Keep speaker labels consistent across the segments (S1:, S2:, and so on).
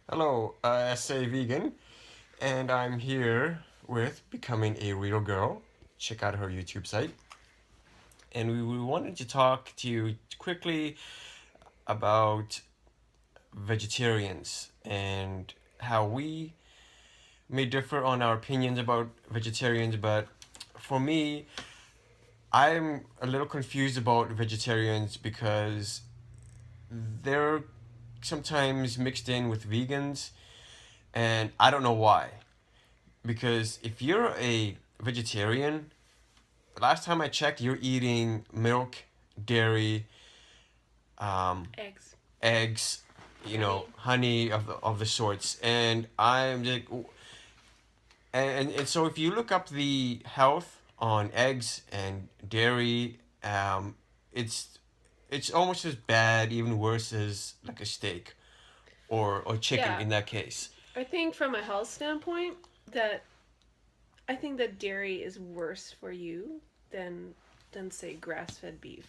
S1: Hello, SA Vegan, and I'm here with Becoming a Real Girl. Check out her YouTube site. And we wanted to talk to you quickly about vegetarians and how we may differ on our opinions about vegetarians, but for me, I'm a little confused about vegetarians because they're sometimes mixed in with vegans, and I don't know why. Because if you're a vegetarian, last time I checked, you're eating milk, dairy, um,
S2: Eggs,
S1: eggs,
S2: honey.
S1: honey of the sorts, and I'm like, and so if you look up the health on eggs and dairy, it's it's almost as bad, even worse as like a steak or chicken
S2: Yeah,
S1: in that case.
S2: I think from a health standpoint that I think that dairy is worse for you than say grass-fed beef,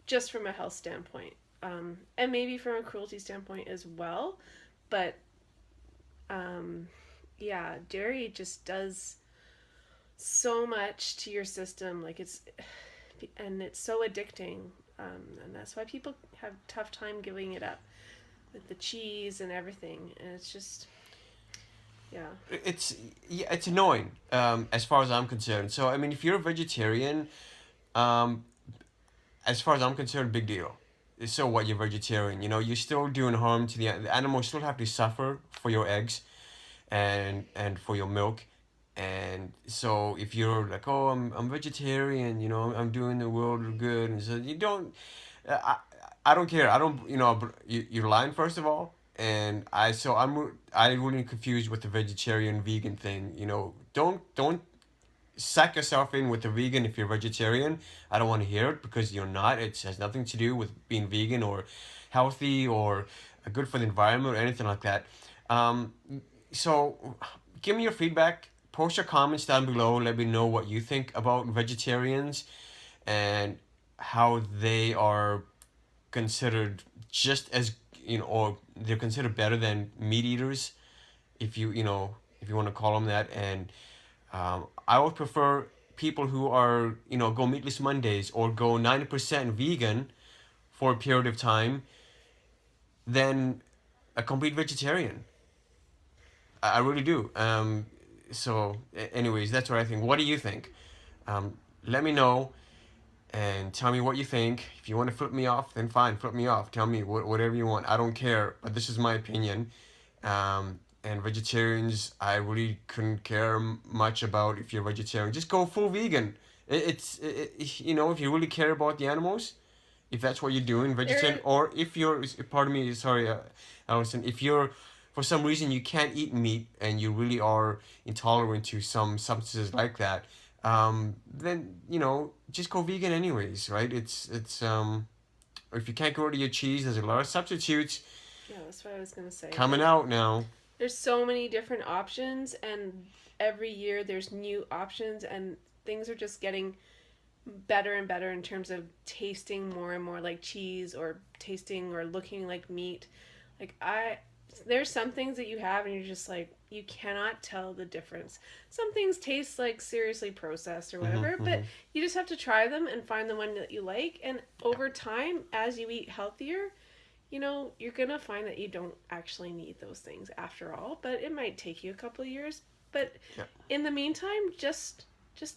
S2: just from a health standpoint, and maybe from a cruelty standpoint as well. But um, yeah, dairy just does so much to your system, and it's so addicting, and that's why people have a tough time giving it up with the cheese and everything, and it's just yeah.
S1: It's yeah, it's annoying as far as I'm concerned. So I mean, if you're a vegetarian, um, as far as I'm concerned, big deal. So what? You're vegetarian. You're still doing harm to the animals. Still have to suffer for your eggs and for your milk. And so if you're like, oh, I'm vegetarian, I'm doing the world good, and so you don't, I don't care. I don't, you're lying first of all, and I'm really confused with the vegetarian vegan thing. Don't sack yourself in with a vegan if you're vegetarian. I don't want to hear it because you're not. It has nothing to do with being vegan or healthy or good for the environment or anything like that. Um, so give me your feedback. Post your comments down below. Let me know what you think about vegetarians and how they are considered just as or they're considered better than meat eaters, if you want to call them that. And I would prefer people who are go meatless Mondays or go 90% vegan for a period of time than a complete vegetarian. I really do. Anyways, that's what I think. What do you think? Let me know and tell me what you think. If you want to flip me off, then fine, flip me off. Tell me whatever you want. I don't care, but this is my opinion. And vegetarians, I really couldn't care much about if you're vegetarian. Just go full vegan. If you really care about the animals, if that's what you're doing, vegetarian,
S2: There,
S1: or if you're, pardon me, sorry, Allison, if you're, for some reason, you can't eat meat and you really are intolerant to some substances like that, then, just go vegan anyways, right? If you can't go to your cheese, there's a lot of substitutes
S2: yeah, that's what I was gonna say.
S1: coming out now.
S2: There's so many different options, and every year there's new options, and things are just getting better and better in terms of tasting more and more like cheese or tasting or looking like meat. Like there's some things that you have and you're just like you cannot tell the difference. Some things taste like seriously processed or
S1: Mm-hmm,
S2: whatever, but
S1: mm-hmm.
S2: you just have to try them and find the one that you like, and over time as you eat healthier, you're going to find that you don't actually need those things after all, but it might take you a couple of years. But
S1: Yeah,
S2: in the meantime, just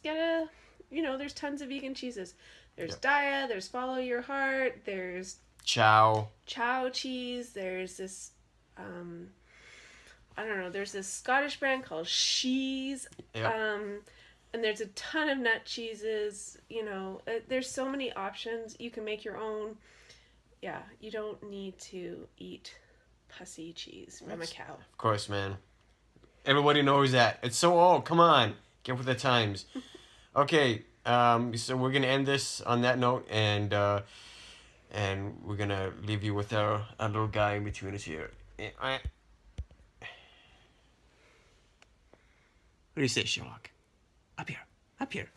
S2: get a there's tons of vegan cheeses. There's
S1: yeah.
S2: Daya, there's Follow Your Heart, there's
S1: Ciao.
S2: Chow cheese, there's this um I don't know, there's this Scottish brand called Shees.
S1: Yep.
S2: Um and there's a ton of nut cheeses, there's so many options. You can make your own. Yeah, you don't need to eat pussy cheese from a
S1: That's,
S2: cow.
S1: of course, man. Everybody knows that. It's so old. Come on, get with the times. Okay. So we're gonna end this on that note, and we're gonna leave you with our little guy in between us here. What do you say, Sherlock? Up here. Up here.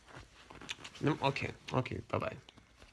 S1: No, okay. Okay. Bye bye.